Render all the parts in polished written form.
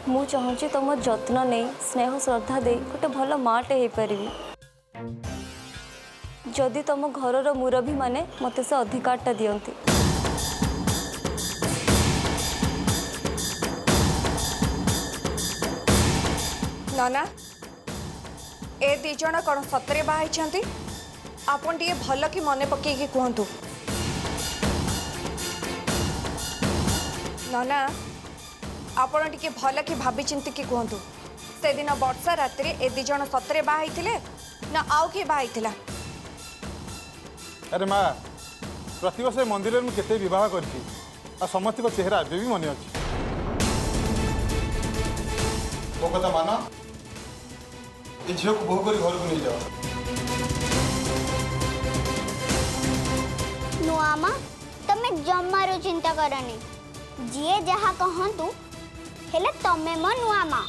मु चाहूँगी तुम जत्न नहीं स्नेह श्रद्धा दे गोटे भल माटे हो पारि जदि तुम घर मुरबी माने मत से अधिकारटा दियंती। नाना ए दीज कौन सतरे बाहर आपन टे भल कि मन पकईकि कहतु नाना आपन टे भल कि भाभी चिंती कि कहतु से दिन वर्षा राति ए दीज सतरे बाहर ना आउ किए बाहर। अरे माँ प्रतिवर्ष मंदिर में केते विवाह करछि आ समस्त को चेहरा आज भी मन अच्छी तो कथा मान ये झील को बोह कर घर को नहीं जाओ। नुआमा तमे जम्मारो चिंता करनी जीए जहा कहतु हेले तमे मो नुआमा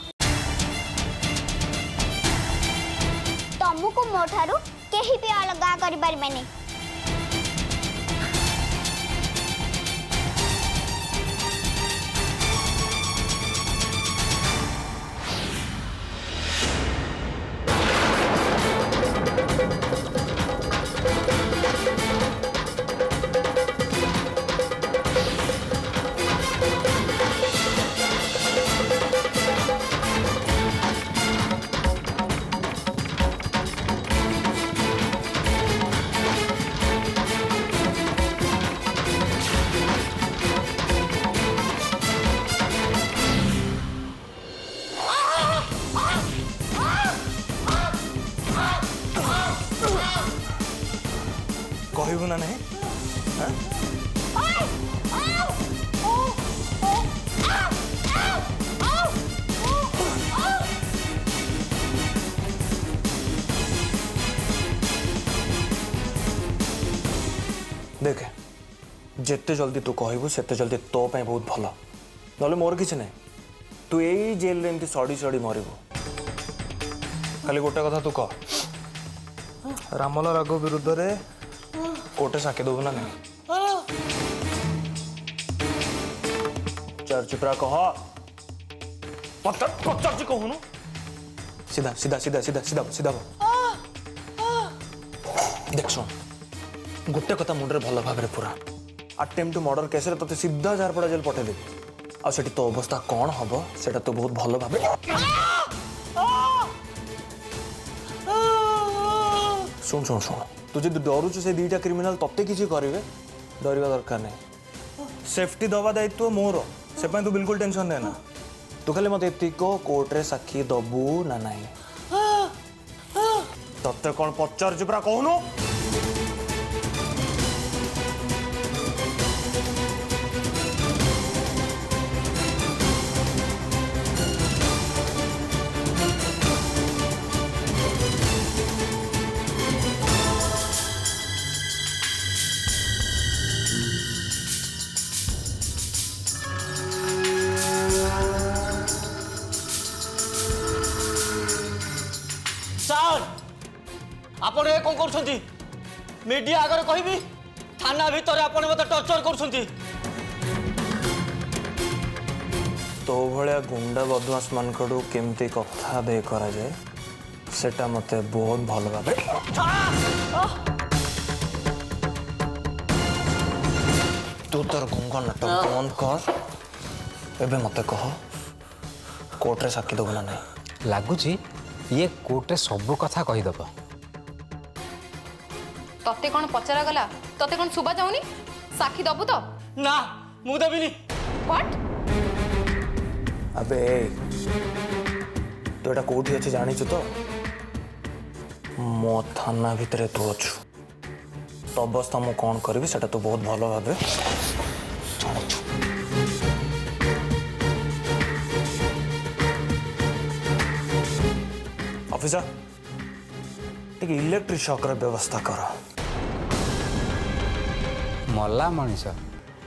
तुमको मो ठारू केही भी अलगा करि परिबेनी। कहबू ना नहीं देखे जिते जल्दी तू कहबू से जल्दी तो पाई बहुत भल ना मोर किसी ना तू यही जेल एमती सड़ी सड़ी मरबू खाली गोटे कथा तू कह रामल राघव विरुद्ध रे कोटे साके दबू ना नहीं चर्चिप्रा कह पचार कहूनु सीधा सीधा सीधा सीधा सीधा सीधा देख सुन गोटे कथा मुंडे भल भाव पूरा अटेम्प्ट टू मर्डर केस ते सीधा झारपड़ा जेल पठेदेवी आठ तो अवस्था कौन हम से तो बहुत भल भाव शुण शुण शुण तू जो डरुचु से दीटा क्रिमिनाल तत्ते किसी करेंगे डरवा दरकार नहीं सेफ्टी दवा दायित्व मोर से तू बिल्कुल टेंशन लेना तू खाली मत कोर्ट रे साक्षी दबू ना नहीं तत्ते कौन पचार परा कहूनु आपण ए कौन कर मीडिया आगे कहबी थाना भितर आपण मत टर्चर कर तो भाया गुंडा बदमाश मान केमती कथा बे करा जाए सेटा मते बहुत भल भावे तू तोर गुंगा नाटक बंद कर एबे मते कह कोर्ट रे साक्षी दबू ना नहीं लगुच ये कोर्टे सब कथा कहीदेव तते कौन पचरा गला तते कौन सुबा जाऊनी साक्षी दबु तो ना मु देबिनी व्हाट अबे तू एटा कोठी अछि जानिछु तो मो थाना भितरे तू अछु तो अवस्था मु कौन करबी सेटा तो बहुत भल भाबे जानिछु ऑफिसर टिक इलेक्ट्रिक शॉकर व्यवस्था कर मल्ला मनीष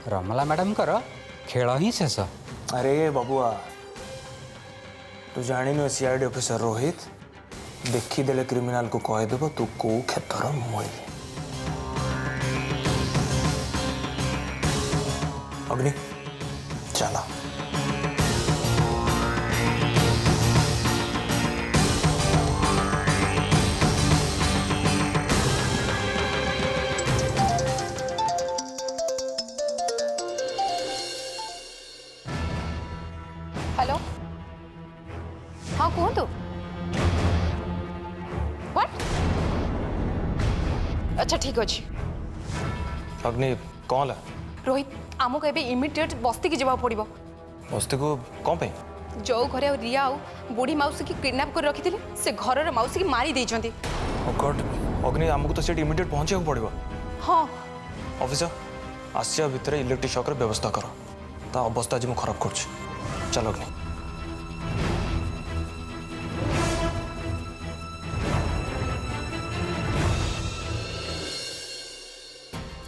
रमला मैडम कर खेल ही शेष। अरे बबुआ तू जान सीआईडी ऑफिसर रोहित देखीदे क्रिमिनाल को कहीदेव तू कौ क्षेत्र मुई अग्नि चला हेलो हाँ कहतु व्हाट अच्छा ठीक अच्छे अग्नि कौन ला रोहित आमको एबे इमिडिएट बस्ती की जवाब पड़ो बस्ती को कौन पे जो घरे रिया बुढ़ी मौसी की किडनैप कर रखी से घर मौसी की मारी देइछंती गॉड अग्नि आमको तो सेट इमिडिएट पहुंचे पड़ो हाँ ऑफिसर आसिया भितर इलेक्ट्रिक शॉकर व्यवस्था कर ता अवस्था आज खराब कर चल अग्नि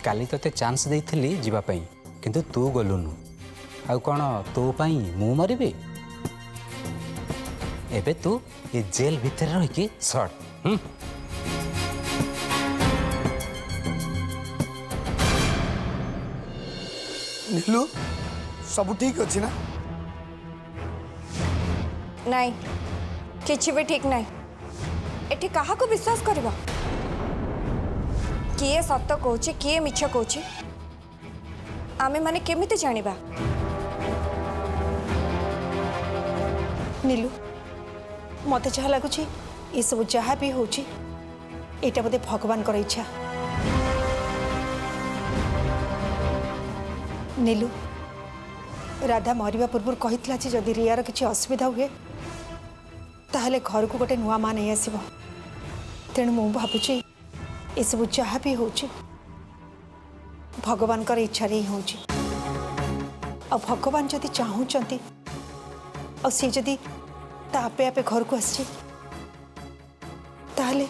काली तोते चांस देइथिली जीवा पई किंतु तू गलुनु आ कौन तो पई मु मरिबे एबे तू ये जेल भीतर रही कि सट नीलू सब ठीक अच्छी ना नहीं किछि भी ठीक नहीं एठी काहा को विश्वास करबा किए सत कहूँ किए मिछ कहूँ आमे माने केमिति जानिबा नीलू मत जहाँ लगुच ये सब जहाँ भी होटा बोधे भगवान कर इच्छा नीलू राधा मरिबा पूर्व कही जदि रियार किसी असुविधा हुए ताहले घर को गोटे नुआ माँ नहीं आसब तेणु मु भावुची ये सब जहाँ भी भगवान कर इच्छा ही हो भगवान जदि चाहूँगी और सी जदि आपे आपे घर को आसी ताहले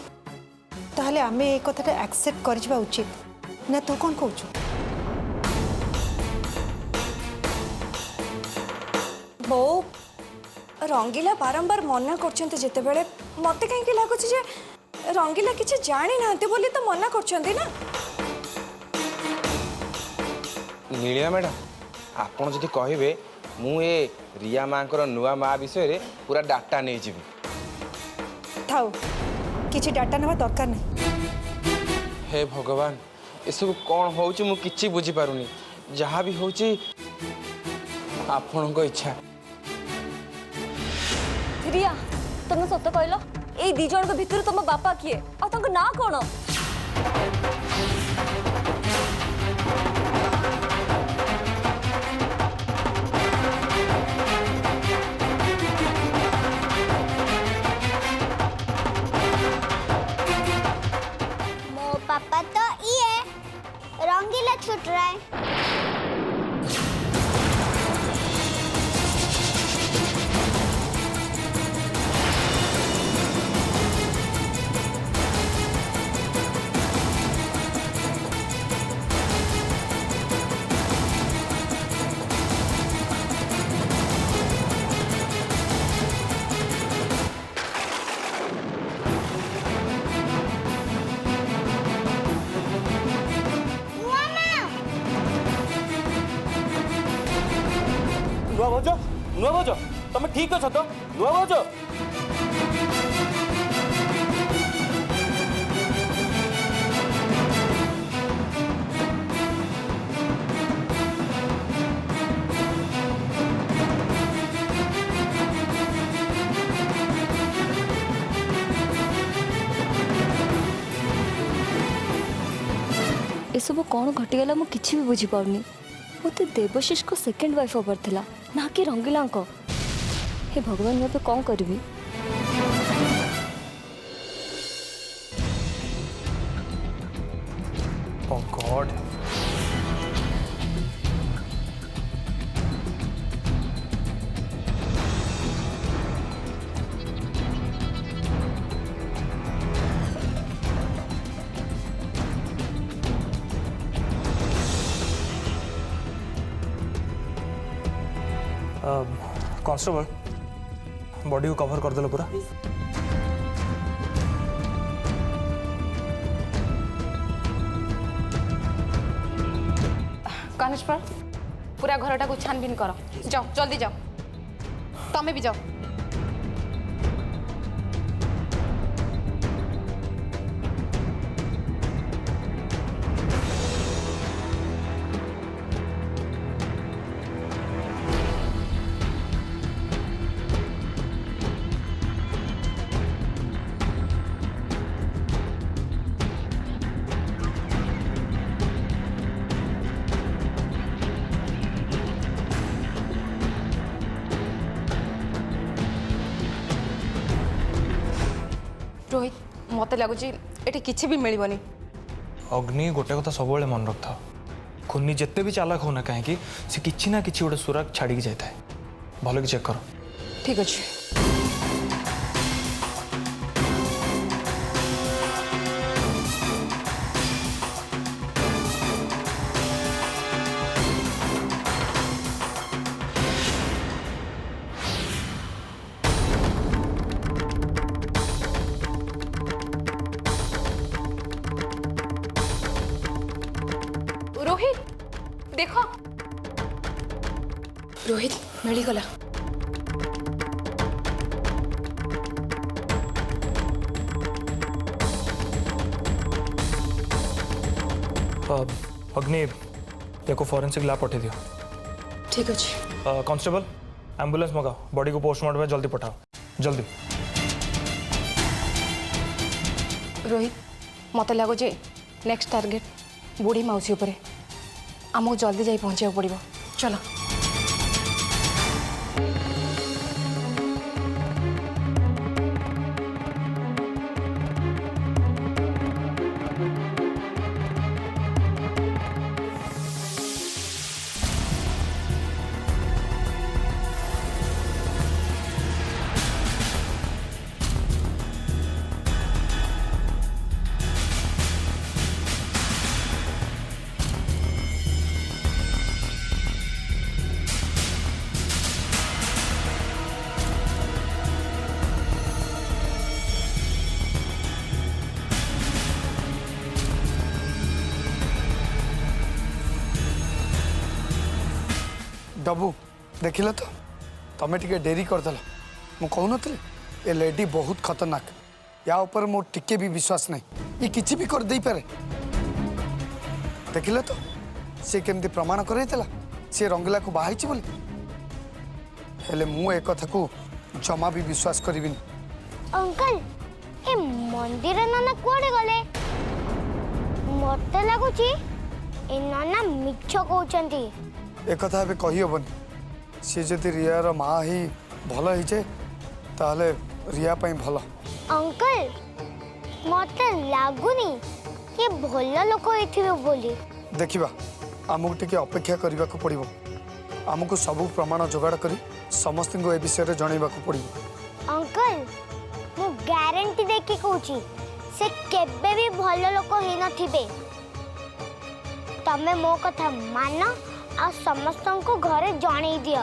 ताहले आमे एक कथाटा एक्सेप्ट करजिबा उचित ना तू कौन कहूँ बो रंगीला बारंबार मना करछन्ते जेते बेले मते कहीं लगुच जे रंगीला किछि जानि नांते बोली तो मना करछन्ते ना नीलिमा मैडम आपन जदि कहिबे मु ए रिया माँ नुआ माँ विषय रे पूरा डाटा नहीं जीवी थाउ किछि डाटा नेबा दरकार नहीं हे भगवान ये सब कौन होउची मु किछि बुझी पारुनी जहाँ भी होउची आपन इच्छा रिया तुम सत कहल ये दी जन भितर तुम बापा किए और ना कौन पापा तो ये रंगीला छूट रहा है नुआ भाज तुम ठीक अछ तो नुआ भाज ये सब कौन घटीगला मु किछि भी बुझी पाउनी मत देवशीष को सेकेंड वाइफ हबार थिला ना कि रंगीला हे भगवान मैं कौन करी Oh God. कांस्टेबल बॉडी को कवर कर देलो पूरा कॉन्स्टेबल पूरा घरटा को छानबीन करो जाओ जल्दी जाओ तमें भी जाओ रोहित मत लगुच ये किसी भी मिलबनी। अग्नि गोटे कथा सब मन रख था खुनी जिते भी चालाक होना कहीं से किसी ना किसी गोटे सुराग छाड़ी जाए था भल कि चेक कर। ठीक अच्छे रोहित देख रोहित मिलगला। अग्नि या फॉरेंसिक लैब पठे दियो। ठीक अच्छे कांस्टेबल एम्बुलेंस मंगाओ बॉडी को पोस्टमार्टम में जल्दी पठाओ जल्दी। रोहित मत लगुच नेक्स्ट टार्गेट बुढ़ी मौसी उपरे आमको जल्दी जाई पहुँचा पड़ो। चलो डबू देखिल तो तमें टिके डेरी करदेल मु कहून ए लेडी बहुत खतरनाक या ऊपर मोर टिके भी विश्वास नहीं ये किसी भी कर दे पारे। देखिल तो सी केमती प्रमाण करला सी रंगीला को बाहाई बोली हेले मु ए कथा को जमा भी विश्वास करिबिनी। अंकल ए मंदिर नाना कुआडे गले मते लागुची ए नाना मिछ कहउचंती। एक कथा ए कही हेबनी सी जदि रियार माँ ही भल होइचे ताहले रिया पई भल। अंकल मते लागुनी कि भल लोक होइथिबे बोली। देखिबा आमको टिके अपेक्षा करबा को पड़िबो आमको सब प्रमाण जोगाड़ करी समस्त को ए विषय जनइबा को पड़िबो। अंकल मु गारंटी देखि कहूची से केबे भी भल लोक हे नथिबे। तमे मो कथा मान आ समस्त को घरे जणई दियो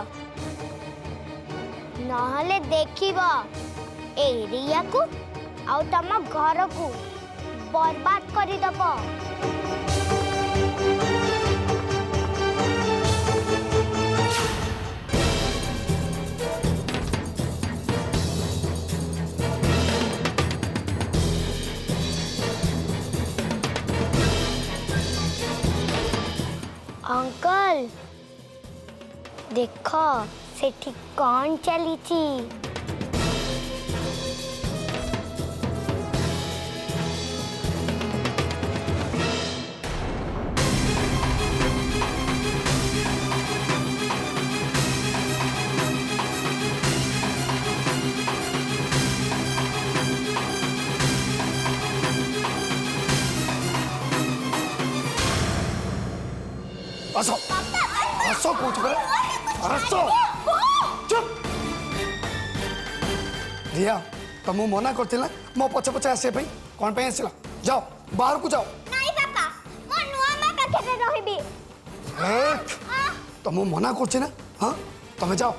नहले देखिबो ए रिया को आ तम घर को बर्बाद करी दबो। अंकल देखो सेठी कौन चली थी। आसो आसो पूछ बे आसो चुप रिया तुम मना करथिला मो पछे पछे आसे भाई कोन पे आसिला जाओ बाहर को जाओ। नहीं पापा मो नुआ मा पाखे रहिबी। तुम मना करछि ना हां तुम जाओ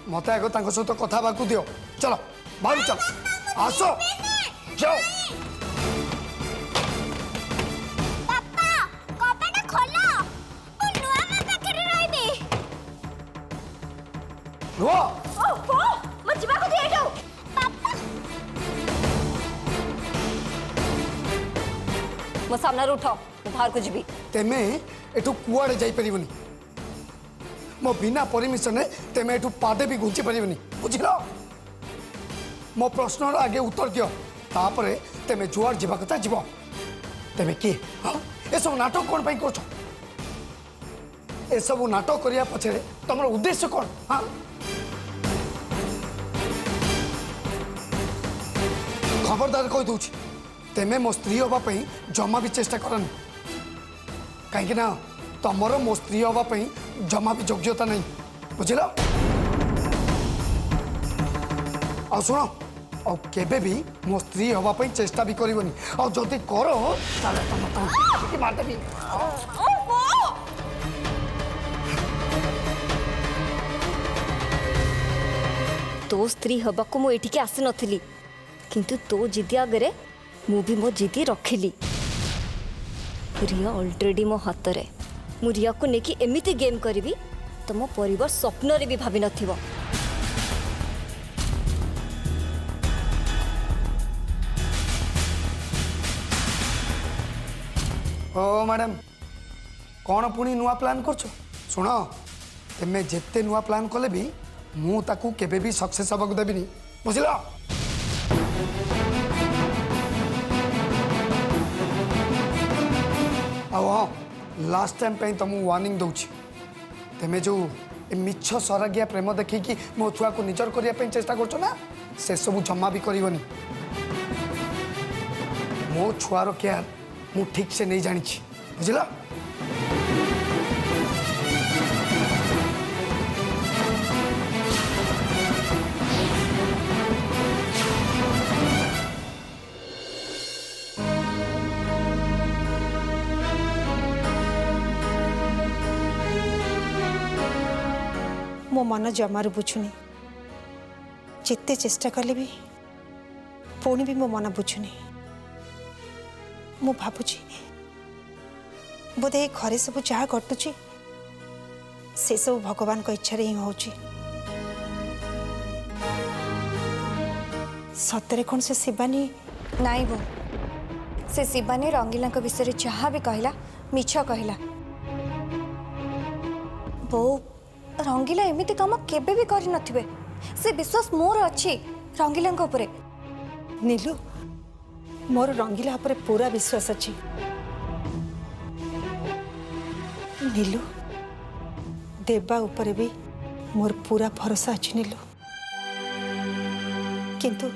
मते आगो तांको सहित कथा बाकू दियो चलो बाहर चलो आसो जाओ। पापा कपड़ा खोलो मो नुआ मा पाखे रहिबी। रो ओहो मो जिबा को दे दो पापा। मो सामने उठो बाहर को जीवी तेमे एठू कुआड़े जाई परिबनी मो बिना परमिशन रे तेमे एठू पादे भी घुंची परिबनी बुझिलो। मो प्रश्न आगे उत्तर दियो तापरे तेमे जुआर जीवा कथा जीव तेमे के हां ए सब नाटक कोन पई करछो ए सब नाटक करिया पछे तमर उद्देश्य कोन हां खबरदार कही दूची तेमे मो स्त्री हाँपाई जमा भी चेष्टा करनी कहीं ना तुमर मो स्त्री हाँपाई जमा भी योग्यता नहीं बुझल आ शुण आ केबे भी मो स्त्री हाँपाई चेष्टा भी करनी आदि कर मारदेवी तो स्त्री हबाकू मु एठिके आसी नथिली किंतु तो जिद्दी आगे मु भी मो जिद्दी रखिली रिया ऑलरेडी मो हाथ रे मु रिया को नेकी एमिति गेम करी तो मो परिवार स्वप्न रे भी भाभी नथिबो ओ मैडम कौन पुणी नुआ प्लान कर शुण तेमे जिते नुआ प्लान कले भी मु ताकू केबे भी सक्सेस हबाकू देबिनी बुझल हाँ लास्ट टाइम पे तुमको वार्निंग दूची तेमे जो मिछ सरागिया प्रेम देखी मो छुआ को निजर करने चेष्टा कर ना से सब जमा भी करनी मो छुआर केयर मु ठीक से नहीं जानी बुझल मो मन जमारू बुझुनी जिते चेष्टा कले भी पुणी भी मो मन बुझुनी मु भावुची बोधे घरे सब जहाँ घटुची से सब भगवान को इच्छा ही होची सतरे कौन से शिवानी नाई बो से शिवानी रंगीला विषय जहाँ भी कहला मिछ कहला बो रंगीला एमिति काम केबे भी करि नथिबे से विश्वास मोर अछि रंगीला उपरे नीलू मोर रंगीला उपरे पूरा विश्वास अछि नीलू देवा उपरे भी मोर पूरा भरोसा अछि नीलू किंतु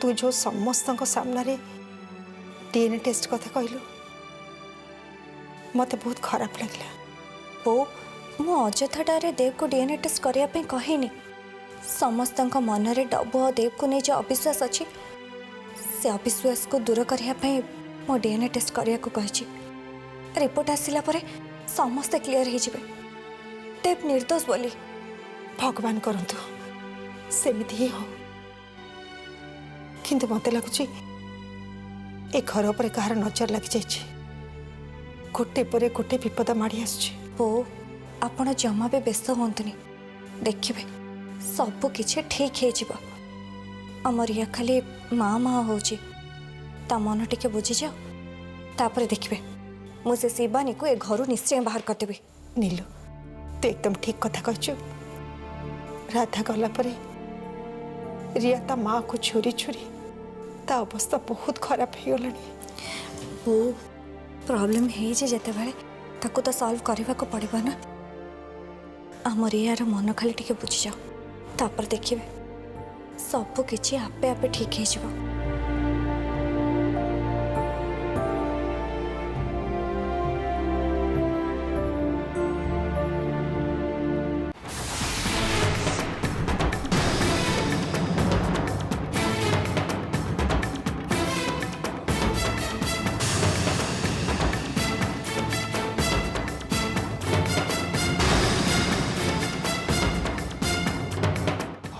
तू जो समस्त सामना रे डीएनए टेस्ट कथा कहलु मते बहुत खराब लगला बो मु अजथाटारे देव को डीएनए टेस्ट करने कहनी समस्त मन में डबु और देव को नहीं जो अविश्वास अच्छी से अविश्वास को दूर करने मो डीएनए टेस्ट करने को कही रिपोर्ट आसला समस्ते क्लीयर हो देव निर्दोष बोली भगवान करंतु सेमिति ही हो किंतु मते लगुची ए घर पर कहार नजर लग जाइए गोटे पर गोटे विपद माड़ी आसुची हो आपण जमा भी व्यस्त हुंतुनी देखिए सब किछि ठीक हो आमर या खाली माँ माँ होची ता मन टिके बुझी जाओ तापर देखिए मुझे शिवानी को ए घर निश्चय बाहर करदेवी नीलू तू एकदम ठीक कथा कहचु राधा गला परे रिया ता माँ को छुरी छुरी ता अवस्था बहुत खराब हो गलानी वो प्रॉब्लम है जे जते बेले ताको तो सॉल्व करबा को पड़िबा ना आमर यार मन खाली टिके बुझी जाओ तापर देखिए सब किछि आपे आपे ठीक हो जिवो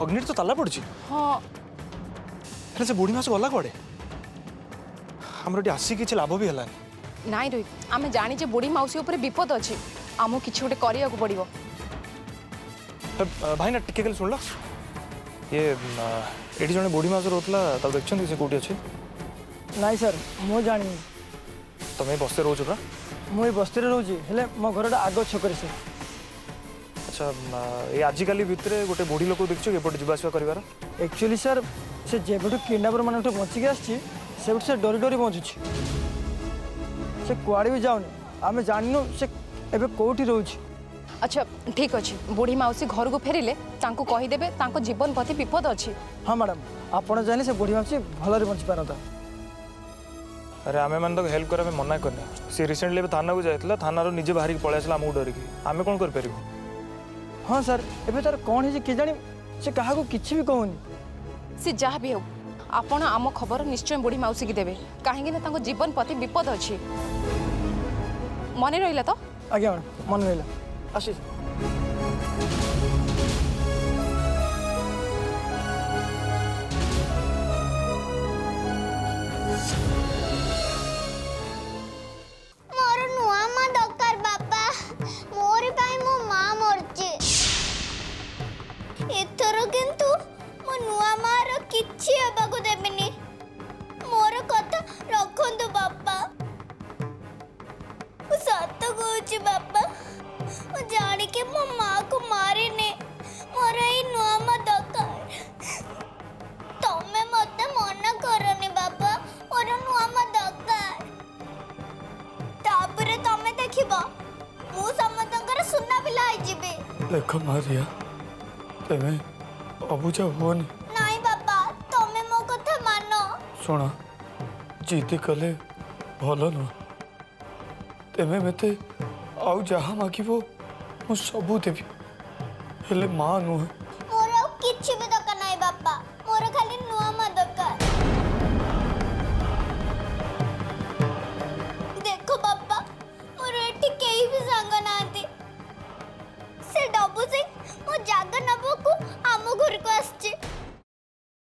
अग्नि तो ताला पड़ी हाँ से बुढ़ी मास गला कड़े आमर आसिक किसी लाभ भी है नाई रोहित आम जानी बुढ़ी मौसी उपर विपद अच्छी आम कि गोटे करा पड़ो भाई ना टिके शुणल ये ये जड़े बुढ़ी मास रोला देखते से कौटी अच्छे नाई सर मु जानी तुम बस्ती रोच पा मुझे बस्ती रोचे हेले मो घर आग छकरे से अच्छा ये आजिकल भितर गोटे बुढ़ी लोक देख एपटे जावासवा कर एक्चुअली सर से जेबठू किडनापर मान बचिक आसी से डरी डरी बचुची से कुआड़े भी जाऊनी आम जानू से एबे कोठी रोची अच्छा ठीक अच्छे बुढ़ी माउसी घर को फेरिले तांको कहीदेवे तांको जीवन प्रति विपद अच्छी। हाँ मैडम आपण जाने से बुढ़ी मासी भलरे बंची पारता। अरे आमे मन तो हेल्प करबे मना करने सी रिसेंटली थाना को जाइतला थाना रो निजे बाहर पळे आसला हमहु डर की आमे कोन कर परिबो। हाँ सर एबे तार कौन है कि जानी से कहा को किछि भी कहूनी सी जहाँ भी हो आपण आम खबर निश्चय बुढ़ी माउसी की देवे कहीं तांको जीवन प्रति विपद अच्छी मन रहा तो। आज्ञा मैडम मन रहा आशीष मोर नुआ माँ दरकार बापा मोर पाई मो माँ मरची एथर किंतु मो नुआ माँ रो किछि हेबाकु देबिनी मोर कथा रखंतु बापा सत कहूची बापा जानी के मो माँ को मारिने मोर ई नुआ माँ दरकार तमे मते मना करनी बापा मोर नुआ माँ दरकार तापरे तमे देखिबो मु समतंकर सुना पिला आइ जिबे। देख मारिया तेमे अबुझा हुअनी नहीं बापा तमे मो कथा मानो शुण जिद कले भल नुह तेमे मते आउ जहाँ मागिबो मु सबू देवी हेले माँ नुह